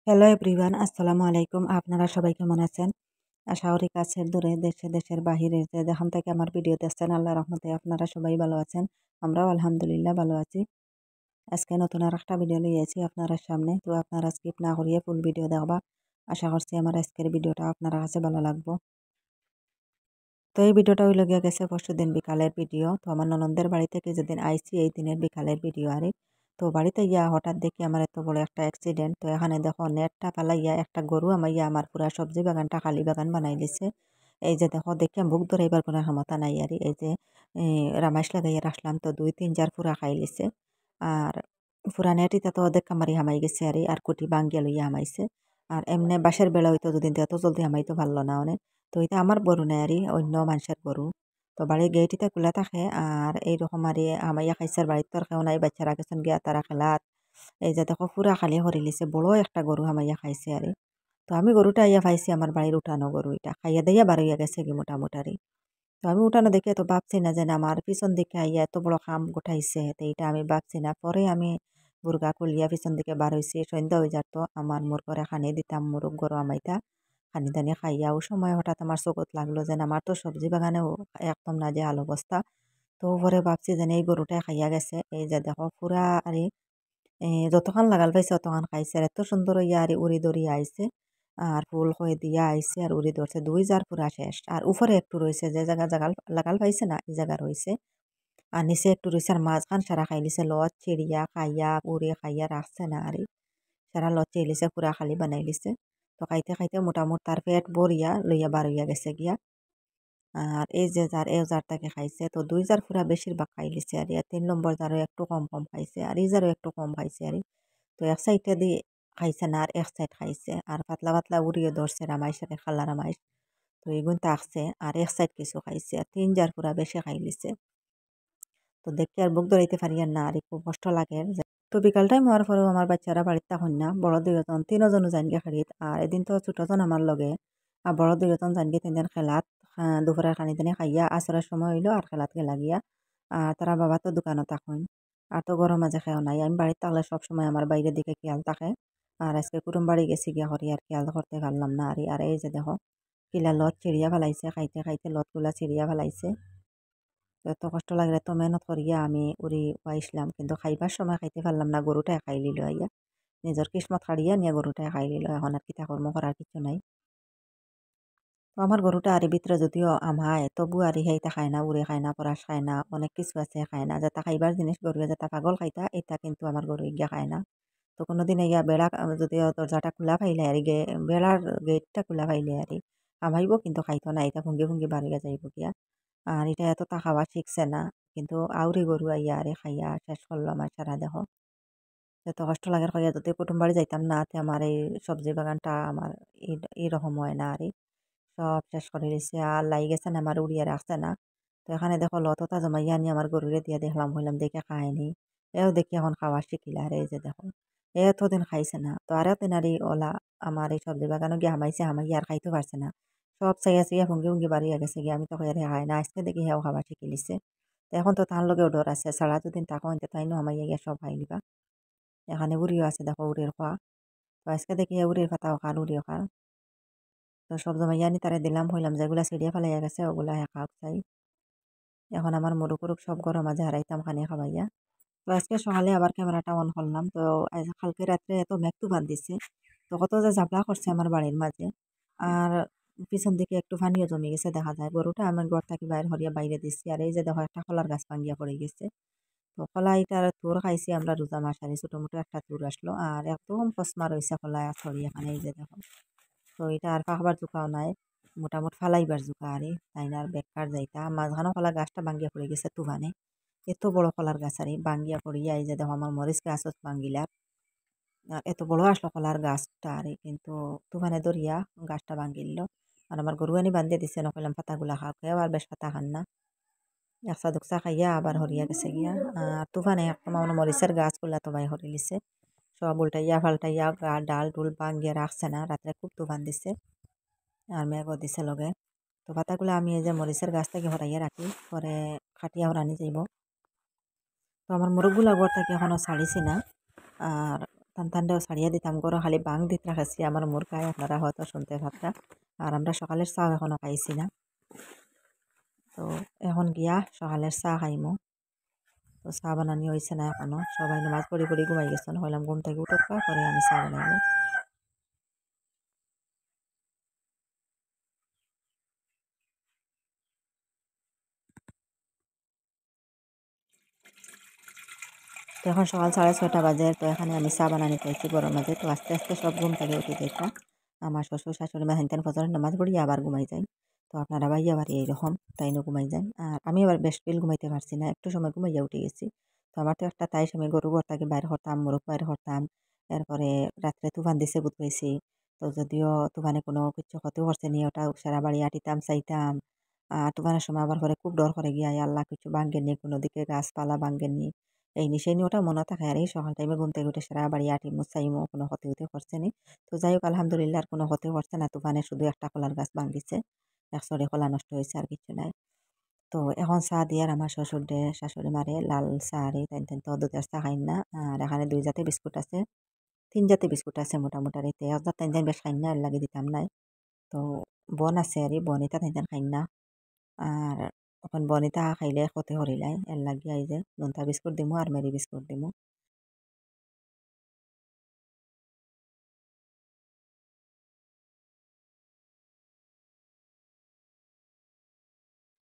Hello everyone, আসসালামু আলাইকুম। আপনারা সবাই কেমন আছেন? আশা করি কাছের দূরে দেশের বাহিরে যে যেখান থেকে আমার ভিডিও দেখছেন আল্লাহর রহমতে আপনারা সবাই ভালো আছেন। আমরাও আলহামদুলিল্লাহ ভালো আছি। আজকে নতুন আরেকটা ভিডিও লিয়েছি আপনারা সামনে। তো আপনারা স্কিপ না করিয়ে ফুল ভিডিও দেখবা। আশা করছি আমার আজকের ভিডিওটা আপনার কাছে ভালো লাগবো। তো এই ভিডিওটা হইল গিয়ে গেছে পরশুদিন বিকালের ভিডিও। তো আমার ননদের বাড়ি থেকে যেদিন আইছি এই দিনের বিকালের ভিডিও আরে। তো বাড়িতে গিয়া হঠাৎ দেখি আমার এত বড় একটা অ্যাক্সিডেন্ট। তো এখানে দেখো নেটটা পালাইয়া একটা গরু আমাইয়া আমার পুরা সবজি বাগানটা খালি বাগান বানাই দিছে। এই যে দেখো দেখে মুখ ধরাইবার কোনো ক্ষমতা নাই আর এই যে রামাইশ লাগাইয়া রাখলাম তো 2-3 জার পুরা খাই লিছে। আর পুরা নেটিতে তো অর্ধেক কামারি হামাই গেছে আর কুটি বাঙ্গিয়া লইয়া হামাইছে। আর এমনি বাঁশের বেলা হইতো দুদিন এত জলদি হামাইতো পারলো না অনেক। তো এটা আমার গরু নাই আরই অন্য মানুষের গরু। তো বাড়ির গেট ইটা খোলা থাকে আর এইরকম আরই আমাইয়া খাইছার বাড়ির তো আর কেউ নাই বাচ্চারা গেছেন গিয়া তারা খেলাত। এই যে দেখো পুরা খালি করে লিছে বড় একটা গরু হামাইয়া খাইছে আরে। তো আমি গরুটা আইয়া পাইছি আমার বাড়ির উঠানো গরু এটা খাইয়া দিয়া বার হইয়া গেছে কি মোটামুটারি। তো আমি উঠানো দেখে তো ভাবছি না যে না আমার পিছন দিকে আইয়া এত বড় খাম গোঠাইছে তো এইটা আমি ভাবছি না। পরে আমি বুর্গা খুলিয়া পিছন দিকে বার হইছি সন্ধ্যা হয়ে যাত আমার মোর ঘরে খানি দিতাম মুরগ গরু আমাইতা খানি দানি খাইয়া ও সময় হঠাৎ আমার চোখত লাগলো যে আমার তো সবজি বাগানেও একদম নাজেহাল অবস্থা। তো পরে ভাবছি যে এই গরুটাই খাইয়া গেছে এই যে দেখো পুরা আরে যতক্ষণ লাগাল পাইছে অতক্ষণ খাইছে আর এত সুন্দর হইয়া আর উড়ি দড়িয়া আইছে আর ফুল হয়ে দিয়া আইছে আর উড়ি ধরছে 2 জার পুরা শেষ আর উপরে একটু রয়েছে যে জায়গা লাগাল পাইছে না এই জায়গা রয়েছে আর নিচে একটু রয়েছে আর মাঝখান সারা খাই লিছে লত চিড়িয়া খাইয়া উড়ে খাইয়া রাখছে না আর সারা লত চিলিছে পুরা খালি বানাই লিছে। তো খাইতে খাইতে মোটামুটি তার পেট ভরিয়া লইয়া বার হইয়া গেছে গিয়া। আর এই যে যার এই জারটাকে খাইছে তো 2 জার পুরা বেশিরভাগ খাই লিছে আর 3 নম্বর জারও একটু কম কম খাইছে আর এই জারও একটু কম খাইছে আর তো এক সাইডে দিয়ে খাইছে না আর এক সাইড খাইছে আর পাতলা পাতলা উড়িয়ে ধরছে রামাইশ আর খালা রামাইশ। তো এগুন তাকছে আর এক সাইড কিছু খাইছে আর 3 জার পুরা বেশি খাই লিছে। তো দেখে আর বুক ধরাইতে পারি আর না আর খুব কষ্ট লাগে তো বিকাল টাইম হওয়ার পরেও আমার বাচ্চারা বাড়িতে তখন না বড় দুইজন তিনজনও যান গিয়ে খাড়িত আর এদিন তো ছোটজন আমার লগে আর বড় দুইজন যান গিয়ে তিনজন খেলাত দুপুরের খানি দানি খাইয়া আসরের সময় হইলো আর খেলাত গেলা গিয়া আর তারা বাবা তো দোকানত থাকুন আর তো গরম মাঝে খেয়েও নাই আমি বাড়িতে থাকলে সবসময় আমার বাইরের দিকে খেয়াল থাকে আর আজকে কুটুম বাড়ি গেছি গিয়া করি আর খেয়াল করতে পারলাম না আর এই যে দেখো কিলা লত চিড়িয়া ফেলাইছে খাইতে খাইতে লতগুলা চিড়িয়া ফেলাইছে। তো এত কষ্ট লাগে এত মেহনত করিয়া আমি উড়ি পাইছিলাম কিন্তু খাইবার সময় খাইতে পারলাম না গরুটাই খাই লিল আইয়া নিজের কিসমত হারিয়া নিয়ে গরুটাই খাই লিল এখন আর কিতা কর্ম করার কিছু নাই। তো আমার গরুটা আরি ভিতরে যদিও আমায় তবু আরি হেইতা খায় না উড়ে খায় না পরাস খায় না অনেক কিছু আছে খায় না যাতা খাইবার জিনিস গরুয়ে যাতা পাগল খাইতা এটা কিন্তু আমার গরু ইগিয়া খায় না। তো কোনোদিন ইয়া বেড়া যদিও দরজাটা খোলা পাইলে আর বেড়ার গেটটা খোলা পাইলে আরি আমাইব কিন্তু খাইতো না এটা ভুঙ্গি ভুঙ্গি বাড়িয়া যাইব গিয়া। আর এটা এতটা খাওয়া শিখছে না কিন্তু আউরি গরু আইয়া আরে খাইয়া শেষ করলো আমার সারা দেহ। এত কষ্ট লাগে খাইয়া যদি কুটুম বাড়ি যাইতাম না তে আমার এই সবজি বাগানটা আমার এইরকম হয় না আরে সব শেষ করে দিছে আর লাই গেছে না আমার উড়িয়ে রাখছে না। তো এখানে দেখো লততা জমাইয়া আনি আমার গরুরে দিয়ে দেখলাম হইলাম দেখে খায়নি এও দেখি এখন খাওয়া শিখিলা আর এই যে দেখো এ এতদিন খাইছে না তো আর দিন আর ওলা আমার এই সবজি বাগানও গিয়ে হামাইছে হামাইয়া আর খাইতে পারছে না সব চাইয়া চাইয়া ভুঙ্গি ভুঙ্গি বাড়িয়া গেছে গিয়ে আমি তো কইয়ারে খাই না আজকে দেখি হেও খাওয়া শিখি লিছে। তো এখন তো তার লগেও ডর আছে সারা যদিন তাকো তাইনো হামাইয়া গিয়া সব খাই লিবা। এখানে উড়িও আছে দেখো উড়ির খোয়া তো আজকে দেখি উড়ির পাতাও খার উড়িও খার। তো সব জমাইয়া আনি তারে দিলাম হইলাম যেগুলা ছিঁড়িয়া ফেলাইয়া গেছে ওগুলা খাওক চাই। এখন আমার মুরুখ টুরুখ সব গরম মাঝে হারাইতাম খানি খাবাইয়া। তো আজকে সকালে আবার ক্যামেরাটা অন করলাম তো কালকে রাত্রে এত মেঘ তুফান দিছে তো কত যে ঝাপড়া করছে আমার বাড়ির মাঝে আর পিছন দিকে একটু পানিও জমে গেছে দেখা যায় গরুটা আমি ঘর থাকি বাইরে হরিয়া বাইরে দিচ্ছি আর এই যে দেখো একটা কলার গাছ ভাঙ্গিয়া পড়ে গেছে। তো কলা এটার তুর খাইছি আমরা রোজা মাসারি ছোটো মোটো একটা তুর আসলো আর একদম কসমা রয়েছে কলা ছড়ি এখানে এই যে দেখো। তো এটা আর পাকবার জোকাও নাই মোটামুটি ফালাইবার জোকা আরে তাই না আর বেকার যাইতা মাঝখানো কলা গাছটা ভাঙ্গিয়া পড়ে গেছে তুফানে এত বড় কলার গাছ আরে ভাঙ্গিয়া পড়িয়া এই যে দেখো আমার মরিচ গাছ ভাঙ্গিলার আর এত বড় আসলো কলার গাছটা আরে কিন্তু তুফানে দরিয়া গাছটা ভাঙ্গিল আর আমার গরু আনি বান্ধিয়ে দিছে নকলাম পাতাগুলা খাও খেয়েও আর বেশ পাতা খান না একসা দুকসা খাইয়া আবার হরিয়া গেছে গিয়া আর তুফানে একদম আমার মরিচের গাছগুলা তো ভাই হরি লিছে সব উল্টাইয়া ফাল্টাইয়া ডাল টুল ভাঙ্গিয়া রাখছে না রাত্রে খুব তুফান দিছে আর মেঘও দিছে লগে। তো পাতাগুলো আমি এই যে মরিচের গাছ থেকে হরাইয়া রাখি পরে খাটিয়া হরানি যাইব। তো আমার মোরগগুলা ঘর থেকে এখনও ছাড়িছি না আর টানটানটাও ছাড়িয়ে দিতাম গরো খালি বাং দিত রাখাছি আমার মোর খায় আপনারা হয়তো শুনতে পাত্রা। আর আমরা সকালের চা এখনো খাইছি না, তো এখন গিয়া সকালের চা খাইমু। তো চা বানানি হয়েছে না এখনো, সবাই নামাজ পড়ি পড়ি ঘুমাই গেছেন, হইলাম ঘুম থেকে উঠোকা করে আমি চা বানাইবো। তো এখন সকাল 6:30 বাজে, তো এখানে আমি চা বানানি চাইছি গরম মাঝে। তো আস্তে আস্তে সব ঘুম থেকে উঠে যাইতা। আমার শ্বশুর শাশুড়ি মা হেনতেন ফজরের নামাজ পড়িয়া আবার ঘুমাই যায়। তো আপনারা ভাইয়া বাড়ি এইরকম তাইনও ঘুমাই যায়। আর আমি আবার বেশ বিল ঘুমাইতে পারছি না, একটু সময় ঘুমাইয়া উঠে গেছি। তো আমার তো একটা তাই সময় গরু ঘর থেকে বাইর করতাম, মুরগ বাইর করতাম। এরপরে রাত্রে তুফান দিছে বুঝতেছি। তো যদিও তুফানে কোনো কিছু ক্ষতি করছে নি, ওটা সারা বাড়ি আটিতাম চাইতাম। তুফানের সময় আবার পরে খুব ডর করে গিয়া আল্লাহ কিছু ভাঙ্গেননি, কোনো দিকে গাছপালা ভাঙ্গেননি। এই নি সেই নি ওটা মনে থাকে। আর এই সকাল টাইমে ঘুম থেকে উঠে সারা বাড়ি আটিমু চাইমু, কোনো ক্ষতি হতে করছে নি। তো যাই হোক আলহামদুলিল্লাহ আর কোনো ক্ষতি করছে না। তুফানে শুধু একটা কলার গাছ ভাঙ্গিছে, একশোরে কলা নষ্ট হয়েছে, আর কিছু নাই। তো এখন চা দিয়ার আমার শ্বশুর দে শাশুড়ি মারে লাল চা রে তাই তো দুধের চা খাইন না। আর এখানে 2 জাতের বিস্কুট আছে, 3 জাতের বিস্কুট আছে মোটামুটি। আর এতে এক জাত তাই বেশ খাইন না, এর লাগে দিতাম নাই। তো বন আছে আর বনিতা তাই খাইন না। আর এখন বনিতা খাইলে ক্ষতি করিলাই, এর লাগি আই যে নোনতা বিস্কুট দিমু আর মেরি বিস্কুট দিমু।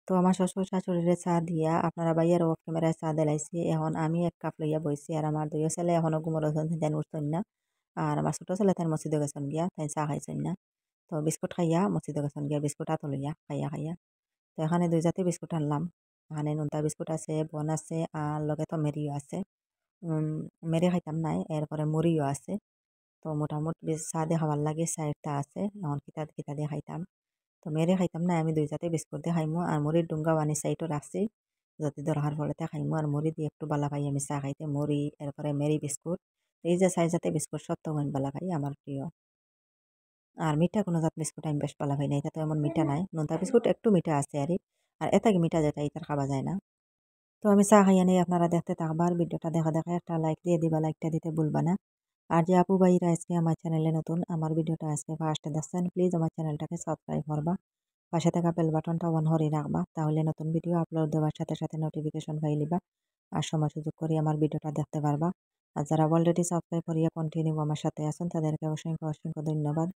তো আমার শ্বশুর শাশুড়িরে চা দিয়া আপনারা বাইয়ার অফ ক্যামেরায় চা দিলাইছি। এখন আমি 1 কাপ লইয়া বইছি, আর আমার 2 ছেলে এখনো ঘুমোর ওজন তেন উঠছেন না। আর আমার ছোট ছেলে তাই মসজিদে গেছেন গিয়া, তাই চা খাইছেন না। তো বিস্কুট খাইয়া মসজিদে গেছেন গিয়া, বিস্কুট হাতে লইয়া খাইয়া খাইয়া। তো এখানে 2 জাতের বিস্কুট আনলাম। এখানে নোনতা বিস্কুট আছে, বন আছে, আর লগে তো মেরিও আছে। উম মেরি খাইতাম নাই, এরপরে মুড়িও আছে। তো মোটামুটি চা দিয়ে খাবার লাগে 4টা আছে, এখন কিতা কিতা দিয়ে খাইতাম। তো মেরে খাইতাম না, আমি 2 জাতের বিস্কুট দিয়ে খাইমু, আর মুড়ির ডুঙ্গা আনি সাইডও রাখছি, যদি দরকার পড়ে তা খাইমু। আর মুড়ি দিয়ে একটু বালা পাই আমি চা খাইতে, মুড়ি এরপরে মেরি বিস্কুট। এই যে 4 জাতের বিস্কুট সত্য আমি বালা পাই, আমার প্রিয়। আর মিঠা কোনো জাত বিস্কুট আমি বেশ বালা পাই না, এটা তো এমন মিঠা নাই। নোনতা বিস্কুট একটু মিঠা আছে আর এত মিঠা যেটা ইতার খাওয়া যায় না। তো আমি চা খাইয়া নিয়ে আপনারা দেখতে থাকবার, ভিডিওটা দেখা দেখা একটা লাইক দিয়ে দিবা, লাইকটা দিতে ভুলবা না। আর যে আপু ভাইরা আজকে আমার চ্যানেলে নতুন, আমার ভিডিওটা আজকে ফার্স্টে দেখছেন, প্লিজ আমার চ্যানেলটাকে সাবস্ক্রাইব করবা, পাশে থাকা বেল বাটনটা অন করে রাখবা, তাহলে নতুন ভিডিও আপলোড দেওয়ার সাথে সাথে নোটিফিকেশন পাইলিবা। আর সময় সুযোগ করে আমার ভিডিওটা দেখতে পারবা। আর যারা অলরেডি সাবস্ক্রাইব করিয়া কন্টিনিউ আমার সাথে আছেন, তাদেরকে অসংখ্য অসংখ্য ধন্যবাদ।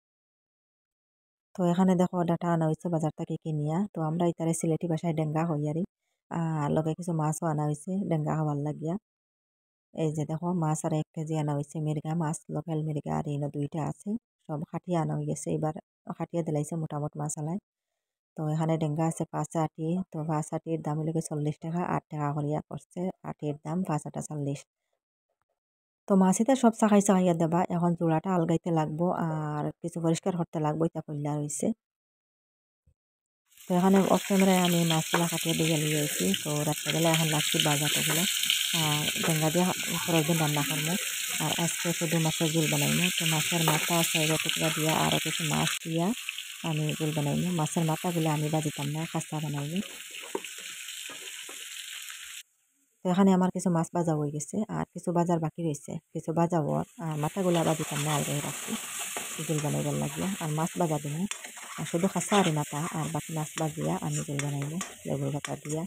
তো এখানে দেখো ডাটা আনা হয়েছে বাজার থেকে কিনিয়া, তো আমরা ইতারে সিলেটি ভাষায় ডেঙ্গা হইয়ারি। আর লগে কিছু মাছও আনা হয়েছে ডেঙ্গা খাওয়ার লাগিয়া। এই যে দেখো মাছ আর 1 কেজি আনা হয়েছে, মির্গা মাছ, লোকাল মির্গা, আর এনে 2টা আছে। সব খাটিয়া আনা হয়ে গেছে, এবার খাটিয়া দিলাইছে মোটামুটি মাছ আলাই। তো এখানে ডেঙ্গা আছে 5 আটি, তো 5 আটির দাম হইল 40 টাকা, 8 টাকা করিয়া করছে আটির দাম, 5 আটা 40। তো মাছিতে সব চাখাই চাখাইয়া দেবা, এখন জোড়াটা আলগাইতে লাগবো আর কিছু পরিষ্কার করতে লাগবো, এটা কইলা রয়েছে। তো এখানে অফ ক্যামেরায় আমি মাছগুলা কাটিয়ে দিয়ে লিয়ে আইছি। তো রাত্রেবেলা এখন লাগছি বাজাতে গুলো, আর ডেঙ্গা দিয়ে পরের দিন রান্না করবো। আর আজকে শুধু মাছের ঝোল বানাইমু। তো মাছের মাথা চাইরা টুকরা দিয়া আরও কিছু মাছ দিয়া আমি ঝোল বানাইমু। মাছের মাথাগুলো আমি বাজিতাম না, খাস্তা বানাইমু। তো এখানে আমার কিছু মাছ ভাজা হয়ে গেছে, আর কিছু বাজার বাকি রয়েছে, কিছু ভাজাবো। আর মাথাগুলা বাজিতাম না, আলগাই রাখছি ঝোল বানাইবার লাগিয়া। আর মাছ ভাজা দিমু, আর শুধু খাসা আর মাথা, আর বাকি মাছ ভাজিয়া আমি ঝোল বানাইমু লেবুর পাতা দিয়া।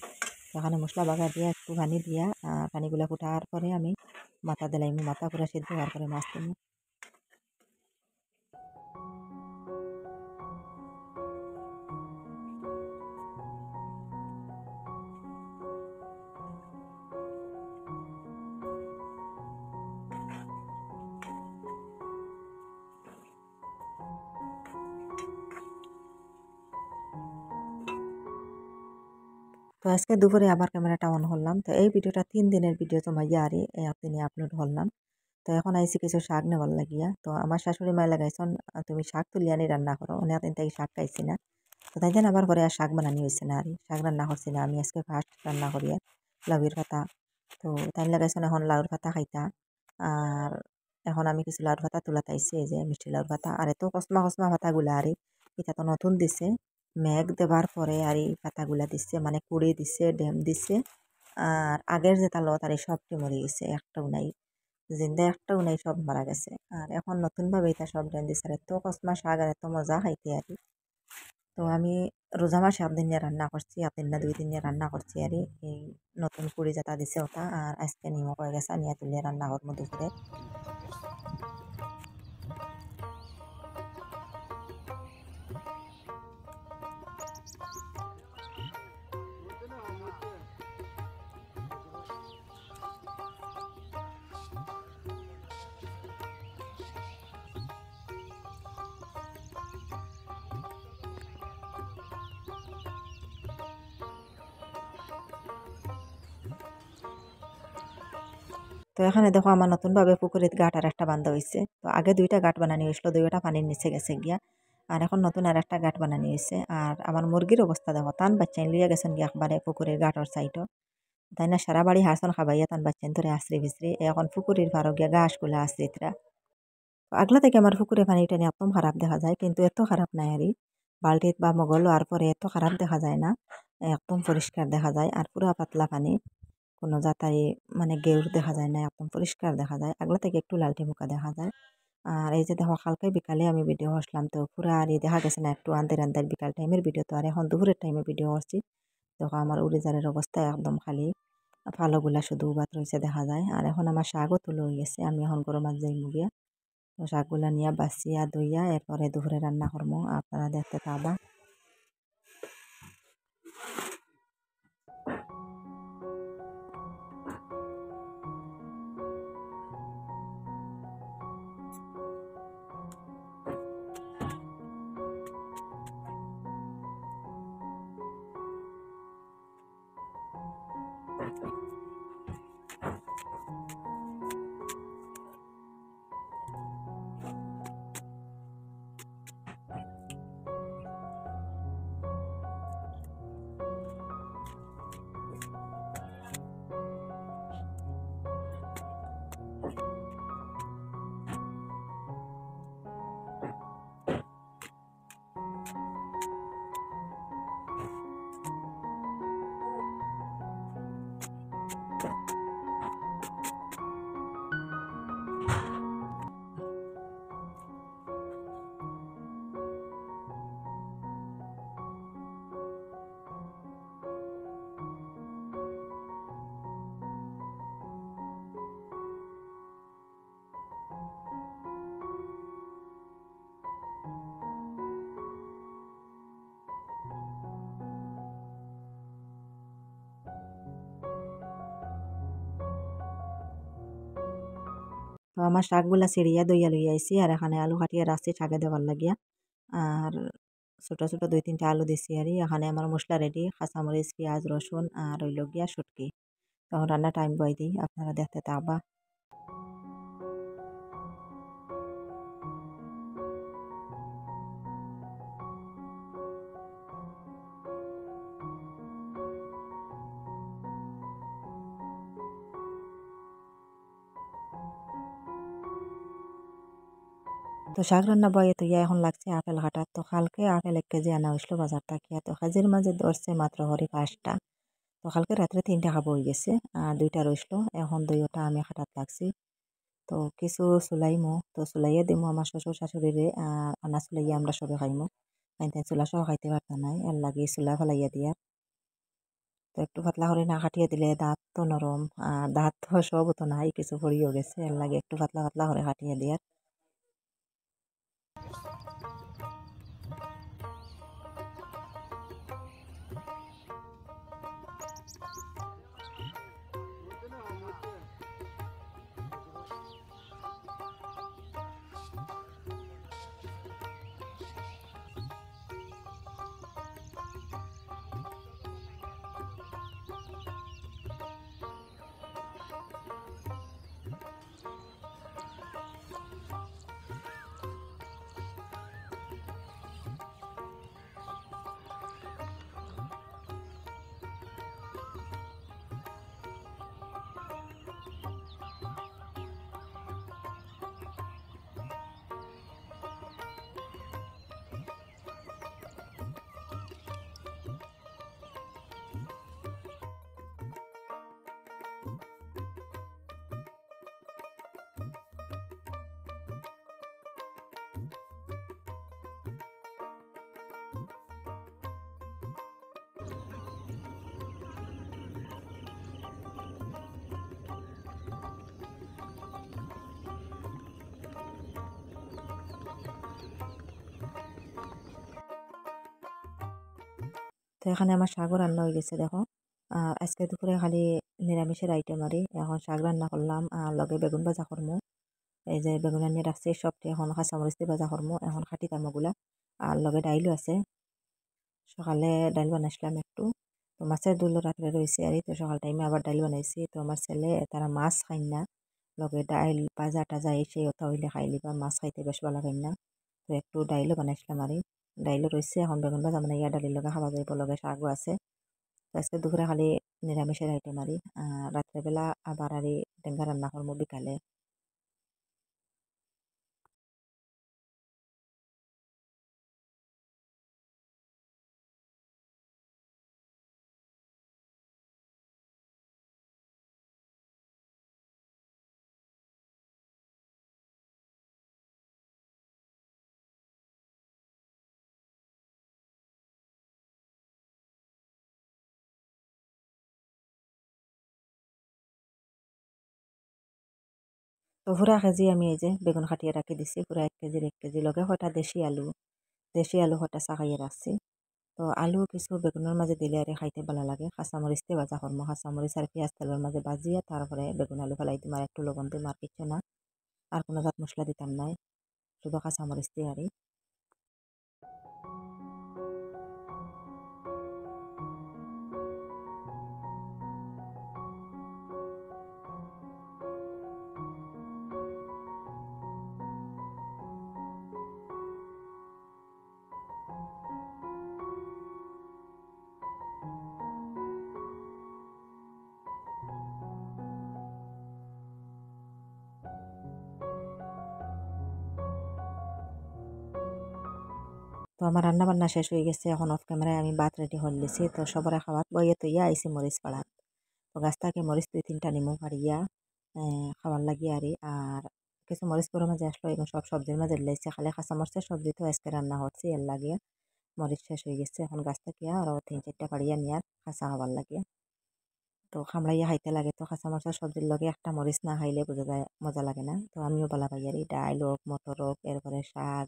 এখানে মশলা বাগা দিয়া একটু পানি দিয়া পানিগুলা ফুটার পরে আমি মাথা দিলাইমু, মাথা পুরা সিদ্ধ হওয়ার পরে মাছ দিমু। তো আজকে দুপুরে আবার ক্যামেরাটা অন করলাম। তো এই ভিডিওটা 3 দিনের ভিডিও জমাইয়া আর একদিনে আপলোড করলাম। তো এখন আইছি কিছু শাক নেবার লাগিয়া। তো আমার শাশুড়ি মায় লাগাইছন, তুমি শাক তুলি আনি রান্না করো, অনেক দিন থেকে শাক খাইছি না। তো তাই আবার পরে আর শাক বানানি হয়েছে না, আর শাক রান্না করছি না, আমি আজকে ফার্স্ট রান্না করি আর লাউয়ের পাতা। তো তাই লাগাইছেন এখন লাউর পাতা খাইতা। আর এখন আমি কিছু লাউর পাতা তুলা তাইছি, এই যে মিষ্টি লাউর পাতা। আর এত কসমা কসমা পাতাগুলা আর এটা তো নতুন দিছে, মেঘ দেবার পরে আর এই পাতাগুলা দিচ্ছে, মানে কুড়ে দিচ্ছে, ড্যাম দিচ্ছে। আর আগের যেটা লত আর সবটি মরে গেছে, একটাও নাই। জিন্দা একটাও নাই, সব মারা গেছে। আর এখন নতুনভাবে এটা সব রেঁধেছে, আর এত কসমা শাক আর এত মজা খাইতে আর কি। তো আমি রোজা মাসে একদিন নিয়ে রান্না করছি, একদিন না 2 দিন নিয়ে রান্না করছি আর এই নতুন কুড়ি যেটা দিছে ওটা, আর আজকে নিমক হয়ে গেছে নিয়ে তুলে রান্না করবো দুপুরে। তো এখানে দেখো আমার নতুনভাবে পুকুরের গাঁট আর একটা বান্ধা হয়েছে। তো আগে 2টা গাঁট বানানি হয়েছিল, 2টা পানির নিচে গেছে গিয়া। আর এখন নতুন আর একটা গাঁট বানানি হয়েছে। আর আমার মুরগির অবস্থা দেখো, তান বাচ্চাই লিয়ে গেছেন গিয়া একবারে পুকুরের গাঁটর সাইডও। তাই না সারা বাড়ি হারসন খাবাইয়া তান বাচ্চান ধরে আশ্রি বিছরি এখন পুকুরের পারো গিয়া ঘাসগুলা আশ্রিতরা। আগলা থেকে আমার পুকুরে পানিটা নিয়ে একদম খারাপ দেখা যায়, কিন্তু এত খারাপ নাই আর বালতিত বা মগল আর পরে এত খারাপ দেখা যায় না, একদম পরিষ্কার দেখা যায়। আর পুরা পাতলা পানি, কোনো যাতাই মানে গেউর দেখা যায় না, একদম পরিষ্কার দেখা যায়। আগলা থেকে একটু লালটে মুখা দেখা যায়। আর এই যে দেখো কালকে বিকালে আমি ভিডিও করলাম, তো পুরা আর দেখা গেছে না, একটু আন্দের আন্দের বিকাল টাইমের ভিডিও। তো আর এখন দুপুরের টাইমে ভিডিও করছি। দেখো আমার উড়িজারের অবস্থা একদম খালি, ফালোগুলা শুধু উবাত রয়েছে দেখা যায়। আর এখন আমার শাকও তুলো হয়ে গেছে, আমি এখন গরম যাই মুগিয়া। তো শাকগুলা নিয়ে বাছিয়া ধুইয়া এরপরে দুপুরে রান্না করবো, আপনারা দেখতে পাবা। তো আমার শাকগুলা ছিঁড়িয়া দইয়া লইয়া আইছি, আর এখানে আলু কাটিয়া রাখছি শাকে দেওয়ার লাগিয়া। আর ছোট ছোট 2-3টা আলু দিছি আর এখানে আমার মশলা রেডি, কাঁচামরিচ পেঁয়াজ রসুন আর ওই গিয়া শুটকি। তখন রান্না টাইম বই দিই, আপনারা দেখতে থাকবা। তো শাক রান্না বয়ে তো এখন লাগছে আপেল কাটার। তো কালকে আপেল 1 কেজি আনা হয়েছিল বাজার থেকে, তো কেজির মাঝে ধরছে মাত্র হরি 5টা। তো কালকে রাত্রে 3টা খাবো হয়ে গেছে, আর 2টা রইছিল। এখন 2টা আমি খাটাত লাগছি। তো কিছু চুলাইমো, তো চুলাইয়া দিমো আমার শ্বশুর শাশুড়িরে, আনা চুলাইয়া আমরা সবে খাইমো। তাই চুলা সহ খাইতে পারত নাই, এর লাগে চুলা ফেলাইয়া দিয়া। তো একটু পাতলা করে না কাটিয়ে দিলে দাঁত তো নরম, আর দাঁত তো সব তো নাই, কিছু পড়িও গেছে, এর লাগে একটু পাতলা পাতলা করে কাটিয়ে দিয়া। এখানে আমার শাকও রান্না হয়ে গেছে দেখো। আর আজকে দুপুরে খালি নিরামিষের আইটেম আরই। এখন শাক রান্না করলাম আর লগে বেগুন ভাজা করমু। এই যে বেগুন আনিয়ে রাখছি সবটি এখন কাঁচামরিচ দিয়ে ভাজা করমু, এখন খাটি তামাগুলা। আর লগে ডাইলও আছে, সকালে ডাইল বানাইছিলাম একটু। তো মাছের দুলো রাত্রে রয়েছে আর তো সকাল টাইমে আবার ডাইল বানাইছি। তো আমার ছেলে তারা মাছ খাই না, লগে ডাইল ভাজা টাজা এসে ওটা হইলে খাইলি বা মাছ খাইতে বেশ ভালো খাই না। তো একটু ডাইলও বানাইছিলাম আর ডাইলও রয়েছে, এখন বেগুন ভাজা মানে ইয়া ডালির লগে খাওয়া যাইব, লগে শাকও আছে। তো আজকে দুপুরে খালি নিরামিষের আইটেম আর রাত্রেবেলা আবার আর টেঙ্গা রান্না করবো বিকালে। তো পুরা কেজি আমি এই যে বেগুন কাটিয়ে রাখি দিছি, পুরা 1 কেজির 1 কেজি লগে হঠাৎ দেশি আলু হঠাৎ চাকাইয়ে রাখছি। তো আলু কিছু বেগুনের মাঝে দিলে আর খাইতে ভালো লাগে। কাঁচামরিচ দিয়ে ভাজা করবো, কাঁচামরিচ আর পেঁয়াজ তেলের মাঝে ভাজিয়ে তারপরে বেগুন আলু ফেলাই দিম, আর একটু লবণ দিম, আর কিছু না। আর কোনো জাত মশলা দিতাম নাই, শুধু কাঁচামরিচ দিয়ে আরই। তো আমার রান্না বান্না শেষ হয়ে গেছে, এখন অফ ক্যামেরায় আমি ভাত রেডি করে লিছি। তো সবার খাওয়াত বইয়ে তো ইয়া আইসি মরিচ পাড়াত। তো গাছ থেকে মরিচ 2-3টা নিমু পাড়িয়া খাবার লাগিয়ে আর কিছু মরিচ পুরো মাঝে আসলো এবং সব সবজির মাঝে লাইছে, খালি কাঁচা মরিচের সবজি তো আজকে রান্না হচ্ছে এর লাগিয়ে মরিচ শেষ হয়ে গেছে। এখন গাছ থেকে আরও 3-4টা পাড়িয়া নিয়ে আর কাঁচা খাবার লাগে। তো খামড়াইয়া খাইতে লাগে, তো কাঁচা মরিচের সবজির লগে একটা মরিচ না খাইলে বোঝা যায় মজা লাগে না। তো আমিও বলা পাই আর ডাইল হোক, মটর হোক, এরপরে শাক,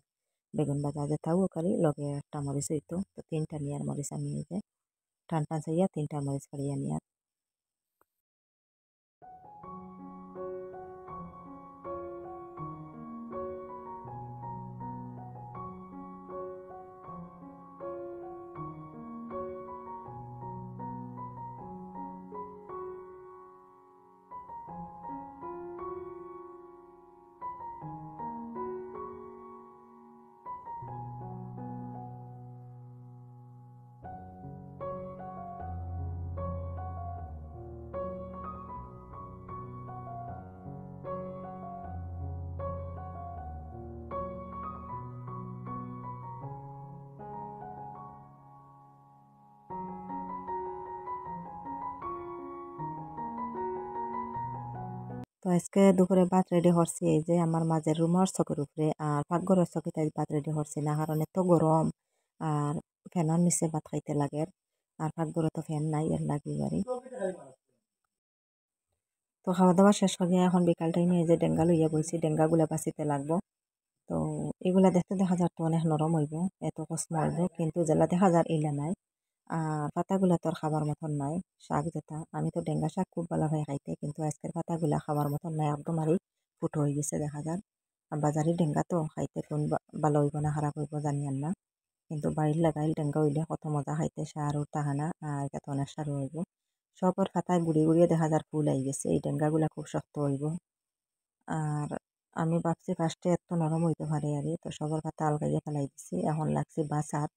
বেগুন ভাজা যেটাও করি লগে একটা মরিচ হইতো। তো 3টা নিয়ার মরিচ আমি এই যে টান টান চাইয়া 3টা মরিচ পাড়িয়া নিয়ার। তো আজকে দুপুরে ভাত রেডি করছি এই যে আমার মাঝের রুমের চকের উপরে, আর পাকঘরের চকে তাই ভাত রেডি করছি না, কারণ এত গরম আর ফ্যানের নিচে ভাত খাইতে লাগে। আর পাকঘরে তো ফ্যান নাই এর লাগি বাড়ি। তো খাওয়া দাওয়া শেষ করিয়া এখন বিকাল টাইমে এই যে ডেঙ্গা লইয়া বইছি, ডেঙ্গাগুলা বাঁচিতে লাগবো। তো এগুলা দেখতে দেখা যার তো অনেক নরম হইব, এত কষ্ট হইব, কিন্তু যেলা দেখা যার ইলা নাই। আর পাতাগুলা তো আর খাবার মতন নাই। শাক যেটা, আমি তো ডেঙ্গা শাক খুব ভালো হয় খাইতে, কিন্তু আজকের পাতাগুলা খাবার মতন নাই, একদম আরই ফুটো হয়ে গেছে দেখা যার। আর বাজারি ডেঙ্গা তো খাইতে কোন ভালো হইব না খারাপ হইব জানি আর না, কিন্তু বাড়ির লাগাইল ডেঙ্গা হইলে কত মজা খাইতে, সারও তাহানা আর এটা তো অনেক সারও হইব। সবর পাতায় গুড়ি গুড়িয়ে দেখা যার ফুল আই গেছে, এই ডেঙ্গাগুলা খুব শক্ত হইব। আর আমি ভাবছি ফার্স্টে এত নরম হইতে পারে আর তো সবার পাতা আলগাইয়া ফেলাই দিছি, এখন লাগছে বাসাত।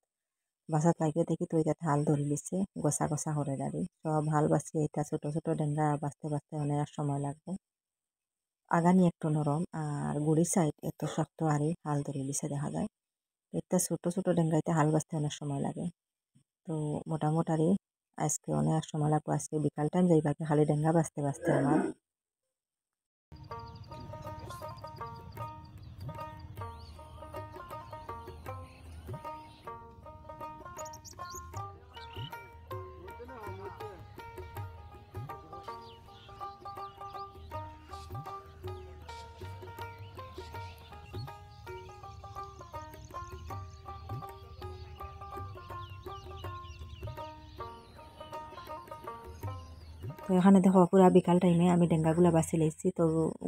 বাসাত লাগিয়ে দেখি তো এটা হাল ধরে লিছে, গোসা গোসা করে গাড়ি সব হাল বাঁচি, এটা ছোট ছোট ডেঙ্গা বাঁচতে বাঁচতে অনেক সময় লাগবে। আগানি একটু নরম আর গুড়ি সাইড এত শক্ত আরই হাল ধরে লিছে দেখা যায়। এটা ছোট ছোট ডেঙ্গাইতে হাল বাঁচতে অনেক সময় লাগে। তো মোটামুটি আজকে অনেক সময় লাগবে, আজকে বিকাল টাইম যাইবা খালি ডেঙ্গা বাঁচতে বাঁচতে আমার। তো এখানে দেখো পুরা বিকাল টাইমে আমি ডেঙ্গাগুলা বাছি লাইছি। তো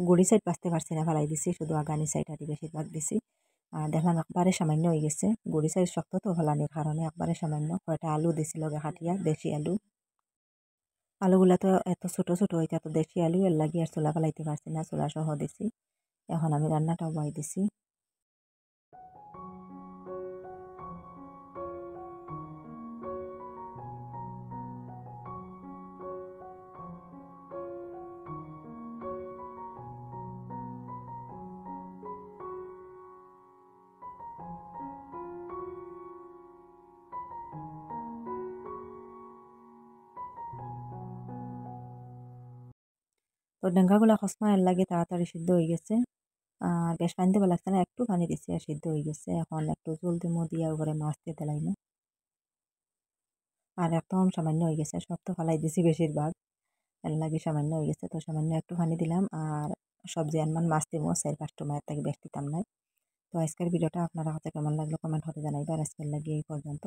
গুড়ি সাইড বাঁচতে পারছি না, ফেলাই দিছি, শুধু আগানি সাইড আর বেশিরভাগ দিছি। আর দেখলাম একবারে সামান্য হয়ে গেছে, গুড়ি সাইড শক্ত তো ফেলানির কারণে একবারে সামান্য। কয়টা আলু দিছিল কাটিয়া, দেশি আলু। আলুগুলা তো এত ছোট ছোট হইতা, তো দেশি আলু এর লাগি আর চুলা ফেলাইতে পারছি না, চুলা সহ দিছি। এখন আমি রান্নাটাও বাই দিছি। তো ডেঙ্গাগুলা খসমা এর লাগে তাড়াতাড়ি সিদ্ধ হয়ে গেছে। আর বেশ পানি দেওয়া লাগছে না, একটু পানি দিছি আর সিদ্ধ হয়ে গেছে। এখন একটু জল দিমু, দিয়া উপরে মাছ দিয়ে দিলাইমু। আর একদম সামান্য হয়ে গেছে, সব তো ফালাই দিছি বেশিরভাগ, এর লাগে সামান্য হয়ে গেছে। তো সামান্য একটু পানি দিলাম আর সবজি আনমান মাছ দিমু, সেই কাস্টমার থেকে বেশ দিতাম নাই। তো আজকের ভিডিওটা আপনারা কাছে কেমন লাগলো কমেন্ট হতে জানাইবার। আজকের লাগে এই পর্যন্ত।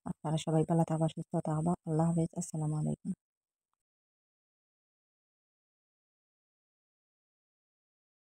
আপনারা সবাই ভালো থাকবা, সুস্থ থাকবা। আল্লাহ হাফেজ, আসসালামু আলাইকুম।